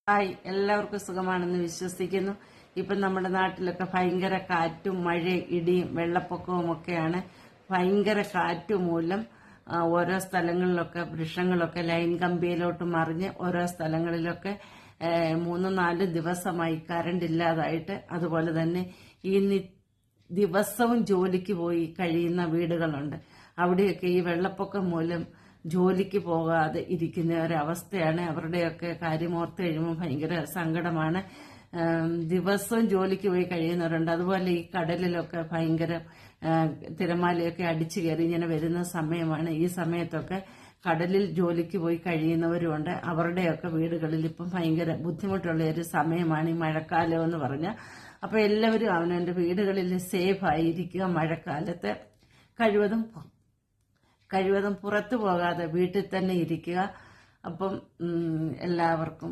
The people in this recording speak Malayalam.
ഹായ്, എല്ലാവർക്കും സുഖമാണെന്ന് വിശ്വസിക്കുന്നു. ഇപ്പം നമ്മുടെ നാട്ടിലൊക്കെ ഭയങ്കര കാറ്റും മഴയും ഇടിയും വെള്ളപ്പൊക്കവും ഒക്കെയാണ്. ഭയങ്കര കാറ്റ് മൂലം ഓരോ സ്ഥലങ്ങളിലൊക്കെ വൃക്ഷങ്ങളൊക്കെ ലൈൻ കമ്പിയിലോട്ട് മറിഞ്ഞ് ഓരോ സ്ഥലങ്ങളിലൊക്കെ 3-4 ദിവസമായി കറണ്ട് ഇല്ലാതായിട്ട്. അതുപോലെ തന്നെ ഈ ദിവസവും ജോലിക്ക് പോയി കഴിയുന്ന വീടുകളുണ്ട്. അവിടെയൊക്കെ ഈ വെള്ളപ്പൊക്കം മൂലം ജോലിക്ക് പോകാതെ ഇരിക്കുന്ന ഒരവസ്ഥയാണ്. അവരുടെയൊക്കെ കാര്യം ഓർത്ത് കഴിയുമ്പോൾ ഭയങ്കര സങ്കടമാണ്. ദിവസവും ജോലിക്ക് പോയി കഴിയുന്നവരുണ്ട്. അതുപോലെ ഈ കടലിലൊക്കെ ഭയങ്കര തിരമാലയൊക്കെ അടിച്ചു കയറി ഇങ്ങനെ വരുന്ന സമയമാണ്. ഈ സമയത്തൊക്കെ കടലിൽ ജോലിക്ക് പോയി കഴിയുന്നവരുമുണ്ട്. അവരുടെയൊക്കെ വീടുകളിൽ ഇപ്പം ഭയങ്കര ബുദ്ധിമുട്ടുള്ള ഒരു സമയമാണ് ഈ മഴക്കാലം എന്ന് പറഞ്ഞാൽ. അപ്പൊ എല്ലാവരും അവനവന്റെ വീടുകളിൽ സേഫ് ആയിരിക്കുക. മഴക്കാലത്ത് കഴിവതും പുറത്തു പോകാതെ വീട്ടിൽ തന്നെ ഇരിക്കുക. അപ്പം എല്ലാവർക്കും